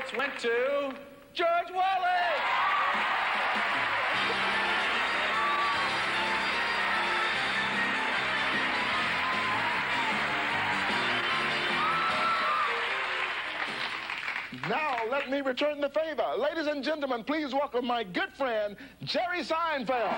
votes went to George Wallace. Now, let me return the favor. Ladies and gentlemen, please welcome my good friend, Jerry Seinfeld.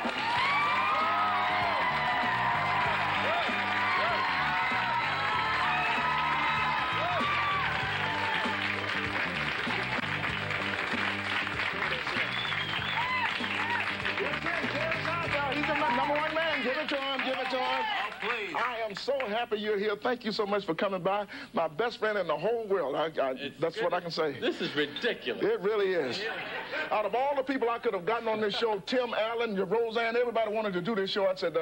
He's the number one man. Give it to him. Give it to him. Oh, please. I am so happy you're here. Thank you so much for coming by. My best friend in the whole world. That's what I can say. This is ridiculous. It really is. Out of all the people I could have gotten on this show, Tim Allen, Roseanne, everybody wanted to do this show. I said,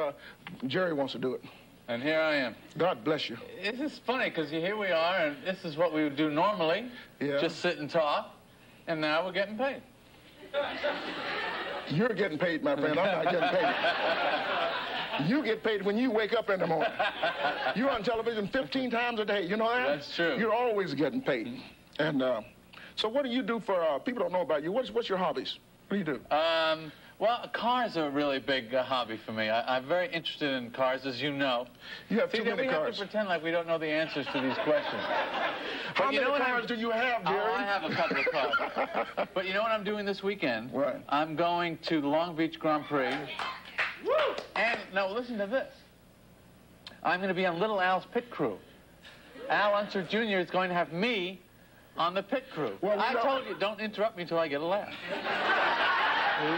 Jerry wants to do it. And here I am. God bless you. This is funny because here we are, and this is what we would do normally. Yeah. Just sit and talk. And now we're getting paid. You're getting paid, my friend. I'm not getting paid. You get paid when you wake up in the morning. You're on television 15 times a day. You know that? That's true. You're always getting paid. And so what do you do for, people don't know about you. What's your hobbies? What do you do? Well, cars are a really big hobby for me. I'm very interested in cars, as you know. You have too many we cars. have to pretend like we don't know the answers to these questions. How many cars do you have, Jerry? Oh, I have a couple of cars. But you know what I'm doing this weekend? What? I'm going to the Long Beach Grand Prix. Woo! And, now, listen to this. I'm going to be on Little Al's pit crew. Al Unser Jr. is going to have me on the pit crew. Well, I told you, don't interrupt me until I get a laugh.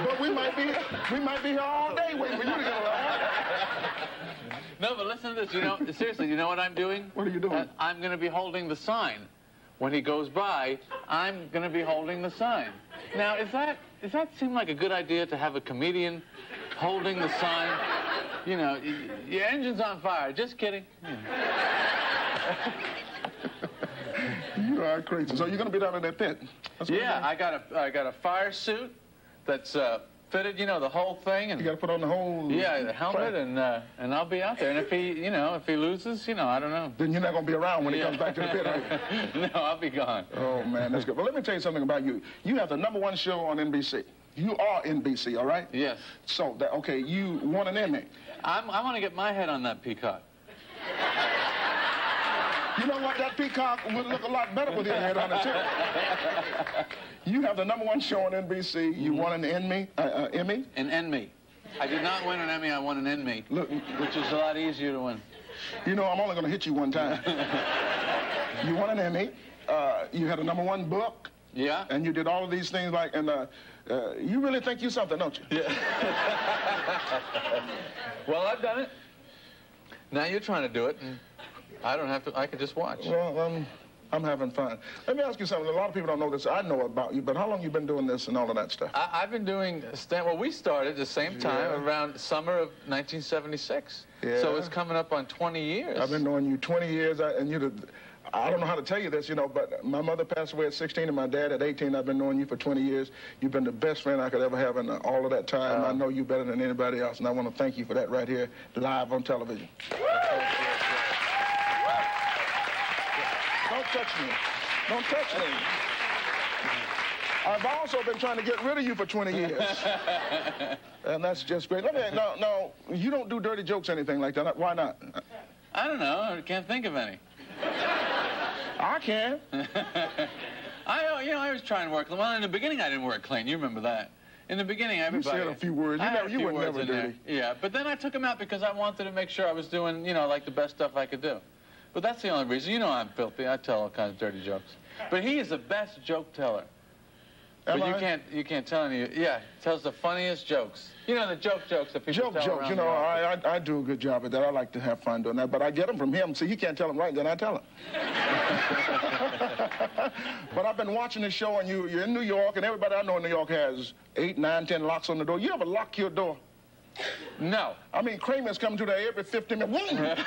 But we might be here all day waiting for you to get a laugh. No, but listen to this. You know, seriously, you know what I'm doing? What are you doing? I'm going to be holding the sign. When he goes by, I'm going to be holding the sign. Now, does that seem like a good idea to have a comedian holding the sign? You know, your engine's on fire. Just kidding. You are crazy. So you're going to be down in that pit? Yeah, I got a fire suit that's fitted, you know, the whole thing, and you got to put on the whole. Yeah, the helmet, and I'll be out there. And if he loses, you know, I don't know. Then you're not going to be around when he comes back to the pit, are you? No, I'll be gone. Oh man, that's good. Well, let me tell you something about you. You have the #1 show on NBC. You are NBC, all right? Yes. So okay, you won an Emmy. I want to get my head on that peacock. You know what? That peacock would look a lot better with your head on it, too. You have the #1 show on NBC. You won an Emmy? An Emmy. I did not win an Emmy. I won an Emmy, which is a lot easier to win. You know, I'm only going to hit you one time. You won an Emmy. You had a #1 book. Yeah. And you did all of these things and you really think you're something, don't you? Yeah. Well, I've done it. Now you're trying to do it, and I don't have to. I can just watch. Well, I'm having fun. Let me ask you something. A lot of people don't know this. I know about you, but how long you been doing this and all of that stuff? I've been doing well, we started the same time, around summer of 1976. Yeah. So it's coming up on 20 years. I've been knowing you 20 years, I don't know how to tell you this, you know, but my mother passed away at 16 and my dad at 18. I've been knowing you for 20 years. You've been the best friend I could ever have in all of that time. I know you better than anybody else, and I want to thank you for that right here, live on television. Don't touch me. Don't touch me. I've also been trying to get rid of you for 20 years. And that's just great. Let me, no, you don't do dirty jokes or anything like that. Why not? I don't know. I can't think of any. I can. I was trying to work. Well, in the beginning, I didn't work clean. You remember that. In the beginning, everybody... You said a few words. You were never dirty. Yeah, but then I took them out because I wanted to make sure I was doing, like the best stuff I could do. But that's the only reason. You know I'm filthy. I tell all kinds of dirty jokes. But he is the best joke teller. But you can't tell any. Yeah, tells the funniest jokes. You know the jokes that people tell jokes. You know, I do a good job at that. I like to have fun doing that. But I get them from him. See, he can't tell them right, then I tell him. But I've been watching this show, and you're in New York, and everybody I know in New York has 8, 9, 10 locks on the door. You ever lock your door? No. I mean, Kramer's coming to there every 15 minutes.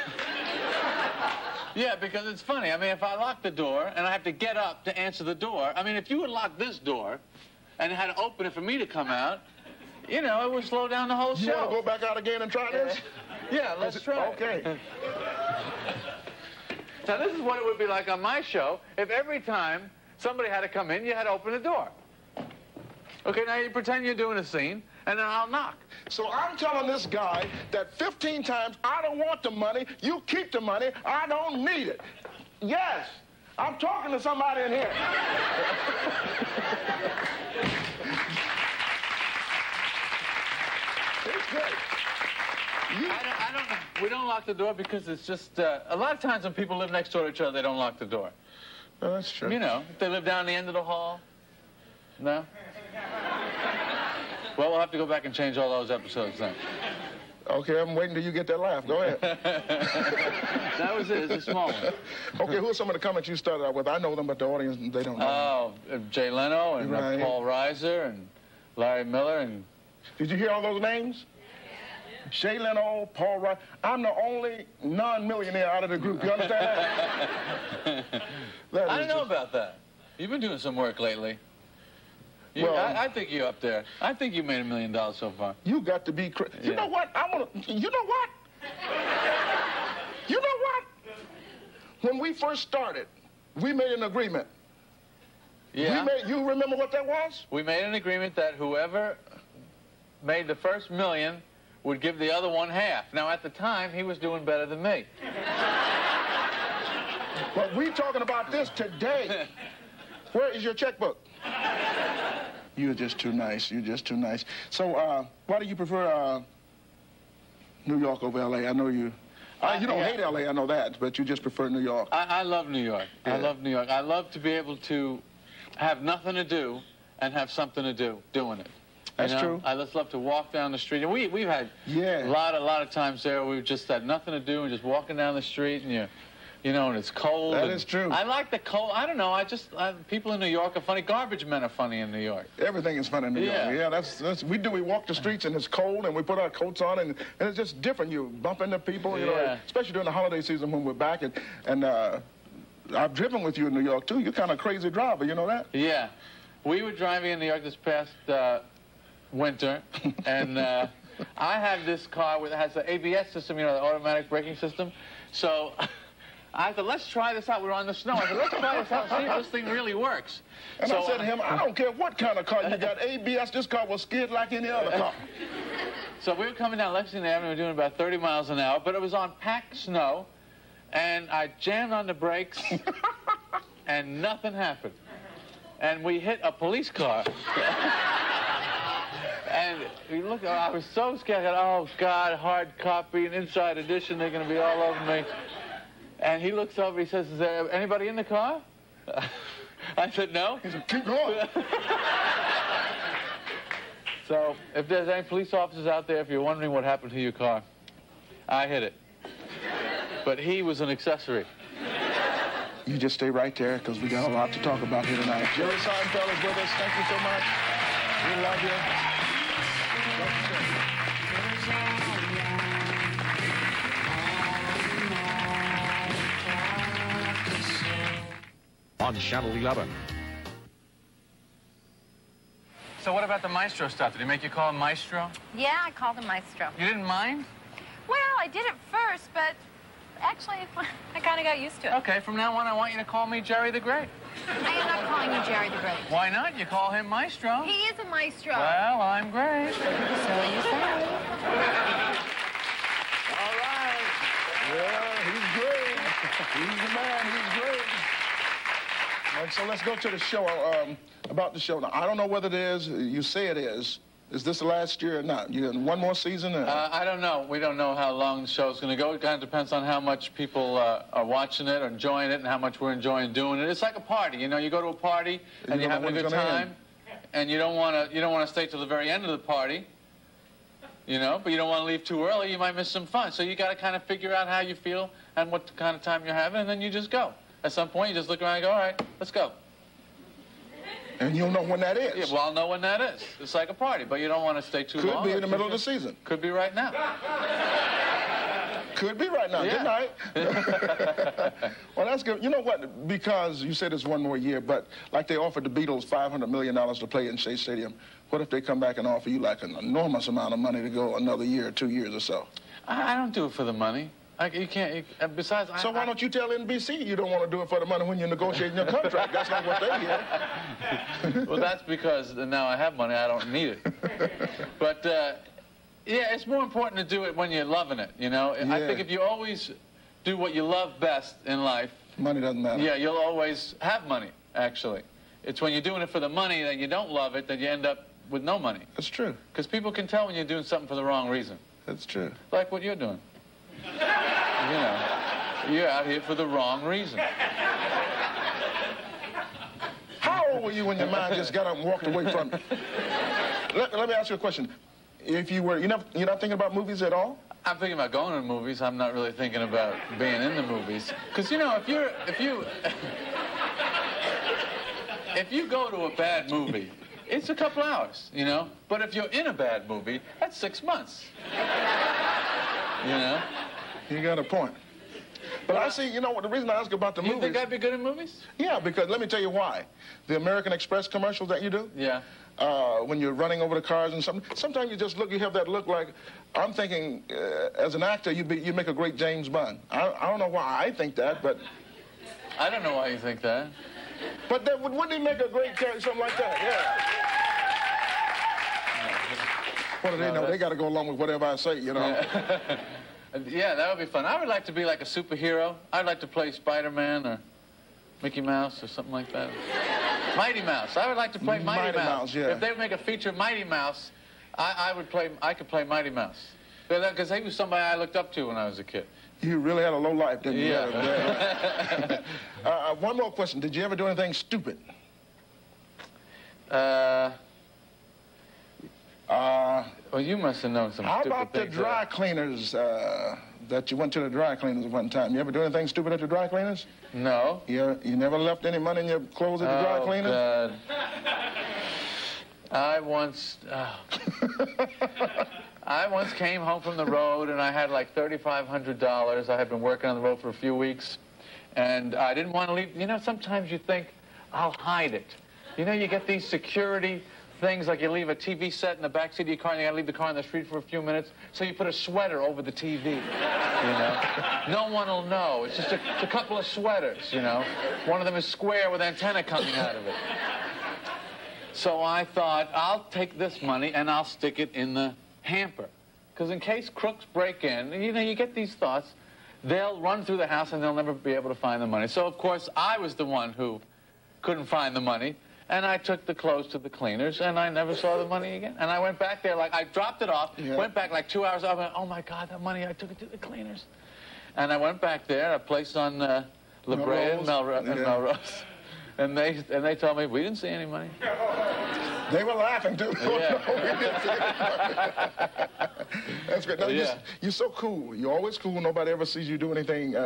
Yeah, because it's funny. I mean, if I lock the door and I have to get up to answer the door, I mean, if you would lock this door and had to open it for me to come out, it would slow down the whole show. You want to go back out again and try this? Yeah, let's try. Okay. Now, this is what it would be like on my show if every time Somebody had to come in. You had to open the door. Okay, now you pretend you're doing a scene, and then I'll knock. So I'm telling this guy that 15 times, I don't want the money. You keep the money. I don't need it. Yes, I'm talking to somebody in here. It's good. I don't know. We don't lock the door because it's just, a lot of times when people live next door to each other, they don't lock the door. Oh, that's true. You know, if they live down the end of the hall. No? Well, we'll have to go back and change all those episodes then. Okay, I'm waiting till you get that laugh. Go ahead. That was it. It's a small one. Okay, who are some of the comments you started out with? I know them, but the audience, they don't know. Oh, Jay Leno and Right. Paul Reiser and Larry Miller and... Did you hear all those names? Jay Leno, Paul Reiser. I'm the only non-millionaire out of the group. You understand that? I don't know about that. You've been doing some work lately. Well, I think you're up there. I think you made $1 million so far. You got to be crazy. You know what? You know what? You know what? When we first started, we made an agreement. Yeah. You remember what that was? We made an agreement that whoever made the first $1 million would give the other one half. Now, at the time, he was doing better than me. But we're talking about this today. Where is your checkbook? You're just too nice. You're just too nice. So, why do you prefer New York over L.A.? I know you... you don't hate L.A., I know that, but you just prefer New York. I love New York. Yeah. I love New York. I love to be able to have nothing to do and have something to do doing it. That's true. I just love to walk down the street. And we've had a lot of times there we've just had nothing to do and just walking down the street and you know, and it's cold. That is true. I like the cold. I don't know. People in New York are funny. Garbage men are funny in New York. Everything is funny in New York. Yeah, that's we walk the streets and it's cold and we put our coats on and it's just different. You bump into people, you know, especially during the holiday season when we're back. And I've driven with you in New York, too. You're kind of a crazy driver, you know that? Yeah. We were driving in New York this past winter, and I have this car that has the ABS system, you know, the automatic braking system. So I thought, let's try this out. We were on the snow. I said, let's try this out and see if this thing really works. And so I said to him, I don't care what kind of car you got, ABS, this car will skid like any other car. So we were coming down Lexington Avenue, we were doing about 30 miles an hour, but it was on packed snow, and I jammed on the brakes, and nothing happened. And we hit a police car. And we looked, I was so scared. I thought, oh, God, hard copy, an inside edition, they're going to be all over me. And he looks over, he says, is there anybody in the car? I said, no. He said, keep going. So if there's any police officers out there, if you're wondering what happened to your car, I hit it. But he was an accessory. You just stay right there, because we got a lot to talk about here tonight. Jerry Seinfeld is with us. Thank you so much. We love you. On Channel 11. So what about the Maestro stuff? Did he make you call him Maestro? Yeah, I called him Maestro. You didn't mind? Well, I did at first, but actually, I kind of got used to it. Okay, from now on, I want you to call me Jerry the Great. I am not calling you Jerry the Great. Why not? You call him Maestro. He is a maestro. Well, I'm great. So you say. All right. Yeah, he's great. He's the man. He's great. All right, so let's go to the show. About the show. Now, I don't know whether it is. You say it is. Is this the last year or not? You in one more season? Or? I don't know. We don't know how long the show's going to go. It kind of depends on how much people are watching it or enjoying it and how much we're enjoying doing it. It's like a party. You know, you go to a party and you're having a good time, and you don't want to stay till the very end of the party. You know, but you don't want to leave too early. You might miss some fun. So you got to kind of figure out how you feel and what kind of time you're having, and then you just go. At some point, you just look around and go, all right, let's go. And you'll know when that is. Yeah, well, I'll know when that is. It's like a party, but you don't want to stay too long. Could be in the middle of the season. Could be right now. Could be right now. Yeah. Good night. Well, that's good. You know what? Because you said it's one more year, but like they offered the Beatles $500 million to play in Shea Stadium, what if they come back and offer you like an enormous amount of money to go another year or 2 years or so? I don't do it for the money. You can't. Besides, so why don't you tell NBC you don't want to do it for the money when you're negotiating your contract? That's not what they hear. Well, that's because now I have money. I don't need it. But yeah, it's more important to do it when you're loving it. You know, I think if you always do what you love best in life, money doesn't matter. Yeah, you'll always have money. Actually, it's when you're doing it for the money that you don't love it that you end up with no money. That's true. Because people can tell when you're doing something for the wrong reason. That's true. Like what you're doing. You know, you're out here for the wrong reason. How old were you when your mind just got up and walked away from you? Let me ask you a question. If you were, you're not thinking about movies at all? I'm thinking about going to the movies. I'm not really thinking about being in the movies. Because, you know, if you go to a bad movie, it's a couple hours, you know? But if you're in a bad movie, that's 6 months. You know? You got a point. But I see, you know, the reason I ask about the movies... You think I'd be good in movies? Yeah, because let me tell you why. The American Express commercials that you do? Yeah. When you're running over the cars and something, sometimes you just look, you have that look like, I'm thinking, as an actor, you make a great James Bond. I don't know why I think that, but... I don't know why you think that. But wouldn't he make a great character, something like that? Yeah. What do they know? They got to go along with whatever I say, you know? Yeah. Yeah, that would be fun. I would like to be like a superhero. I'd like to play Spider-Man or Mickey Mouse or something like that. Mighty Mouse. I would like to play Mighty Mouse. Yeah. If they would make a feature of Mighty Mouse, I could play Mighty Mouse. Because he was somebody I looked up to when I was a kid. You really had a low life, didn't you? Yeah. One more question. Did you ever do anything stupid? Well, you must have known some stupid things. How about the dry cleaners, that you went to the dry cleaners one time? You ever do anything stupid at the dry cleaners? No. You never left any money in your clothes at the dry cleaners? Oh, God. I once came home from the road, and I had like $3,500. I had been working on the road for a few weeks, and I didn't want to leave. You know, sometimes you think, I'll hide it. You know, you get these security things, like you leave a TV set in the back seat of your car, and you got to leave the car on the street for a few minutes, so you put a sweater over the TV, you know? No one will know. It's just a couple of sweaters, you know? One of them is square with antenna coming out of it. So I thought, I'll take this money and I'll stick it in the hamper. Because in case crooks break in, you know, you get these thoughts, they'll run through the house and they'll never be able to find the money. So, of course, I was the one who couldn't find the money. And I took the clothes to the cleaners, and I never saw the money again. And I went back there, like, I dropped it off, went back like 2 hours. I went, oh, my God, that money, I took it to the cleaners. And I went back there, a place on La Brea and Melrose. And they told me, we didn't see any money. They were laughing, too. Yeah. No, we didn't see any money. That's great. No, you're so cool. You're always cool. Nobody ever sees you do anything.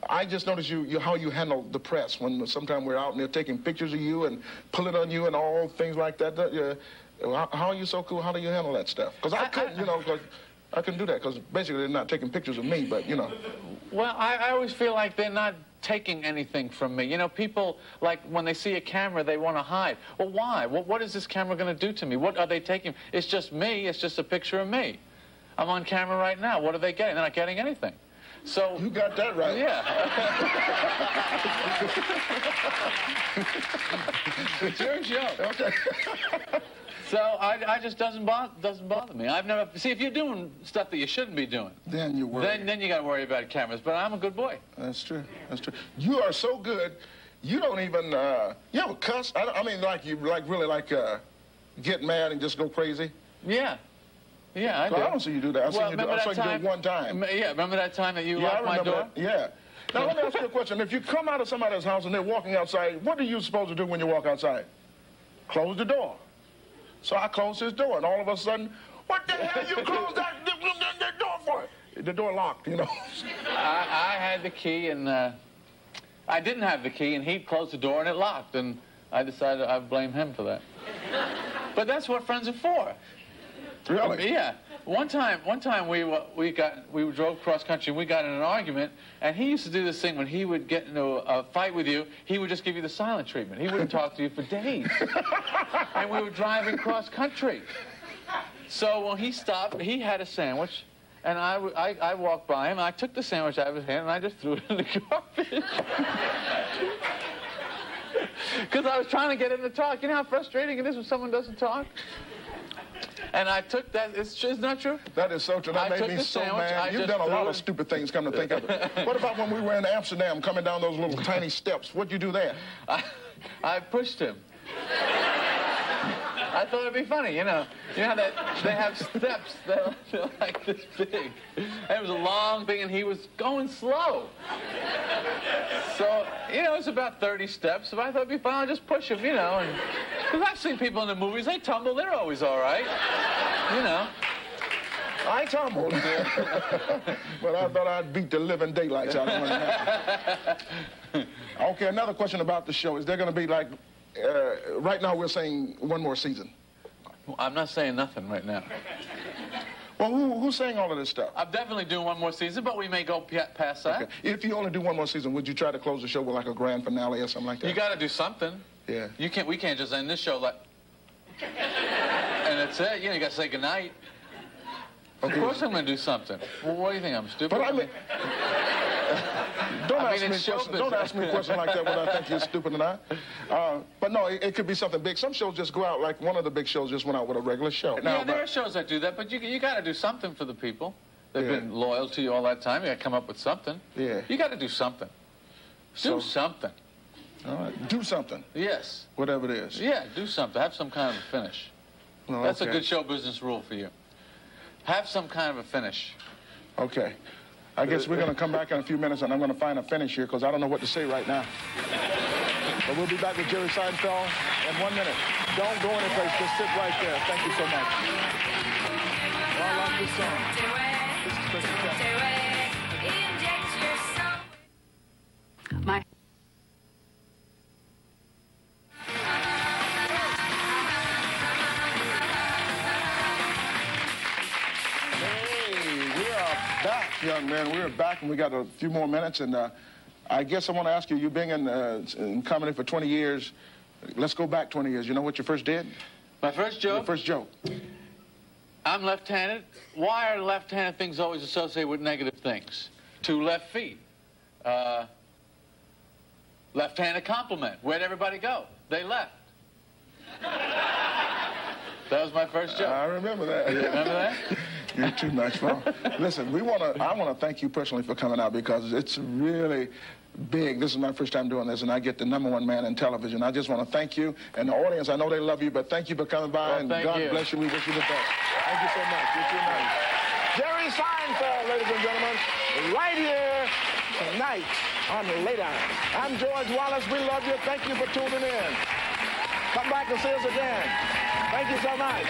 I just noticed how you handle the press when sometimes we're out and they're taking pictures of you and pulling on you and all things like that. How are you so cool? How do you handle that stuff? Because I couldn't, you know, because I couldn't do that because basically they're not taking pictures of me, but, you know. Well, I always feel like they're not taking anything from me. You know, people, like, when they see a camera, they want to hide. Well, why? What is this camera going to do to me? What are they taking? It's just me. It's just a picture of me. I'm on camera right now. What are they getting? They're not getting anything. So you got that right. Yeah. It's your joke. Okay. So I just doesn't bother me. I've never see if you're doing stuff that you shouldn't be doing. Then you worry. Then you got to worry about cameras. But I'm a good boy. That's true. That's true. You are so good. You don't even you ever cuss? I mean, like you really get mad and just go crazy. Yeah. Yeah, I do. I don't see you do that. I saw you do it one time. Yeah, remember that time that you locked my door? That. Yeah. Now, let me ask you a question. If you come out of somebody's house and they're walking outside, what are you supposed to do when you walk outside? Close the door. So I closed his door, and all of a sudden, what the hell you closed that door for? The door locked, you know. I had the key, and I didn't have the key, and he closed the door, and it locked, and I decided I'd blame him for that. But that's what friends are for. Really? Yeah. One time we drove cross country and we got in an argument, and he used to do this thing when he would get into a fight with you, he would just give you the silent treatment. He wouldn't talk to you for days. And we were driving cross country. So when he stopped, he had a sandwich, And I walked by him, and I took the sandwich out of his hand, and I just threw it in the garbage. Because I was trying to get him to talk. You know how frustrating it is when someone doesn't talk? And I took that. It's not true. That is so true. That made me so mad. You've done a lot of stupid things, come to think of it. What about when we were in Amsterdam coming down those little tiny steps? What'd you do there? I pushed him. I thought it'd be funny, you know. You know how they have steps that are like this big. And it was a long thing, and he was going slow. So, you know, it's about 30 steps. If I thought it'd be fun, I'd just push him, you know. Because I've seen people in the movies, they tumble, they're always all right. You know. I tumbled. But I thought I'd beat the living daylights out of one. Okay, another question about the show. Is there going to be, like, right now we're saying one more season? I'm not saying nothing right now. Well, who's saying all of this stuff? I'm definitely doing one more season, but we may go past that. Okay. If you only do one more season, would you try to close the show with like a grand finale or something like that? You got to do something. Yeah. We can't just end this show like, and that's it. You know, you got to say goodnight. Okay. Of course I'm going to do something. Well, what do you think? I'm stupid? But I mean, don't ask me a question like that when I think you're stupid or not. But no, it could be something big. Some shows just go out, like one of the big shows just went out with a regular show. Yeah, there are shows that do that, but you got to do something for the people. They've been loyal to you all that time. You got to come up with something. Yeah. You got to do something. Do something. All right. Do something. Yes. Whatever it is. Yeah, do something. Have some kind of a finish. Well, that's a good show business rule for you. Have some kind of a finish. Okay. I guess we're going to come back in a few minutes, and I'm going to find a finish here, because I don't know what to say right now. But we'll be back with Jerry Seinfeld in 1 minute. Don't go anyplace. Just sit right there. Thank you so much. Well, I like this song. This is Christian My... Back, young man. We're back, and we got a few more minutes, and I guess I want to ask you, you being in comedy for 20 years, let's go back 20 years. You know what you first did? My first joke? Your first joke. I'm left-handed. Why are left-handed things always associated with negative things? 2 left feet. Left-handed compliment. Where'd everybody go? They left. That was my first joke. I remember that. You remember that? You're too much fun. Listen, I want to thank you personally for coming out, because it's really big. This is my first time doing this, and I get the #1 man in television. I just want to thank you, and the audience, I know they love you, but thank you for coming by, and God bless you. We wish you the best. Thank you so much. You're too nice. Jerry Seinfeld, ladies and gentlemen, right here tonight on Late Hour. I'm George Wallace. We love you. Thank you for tuning in. Come back and see us again. Thank you so much.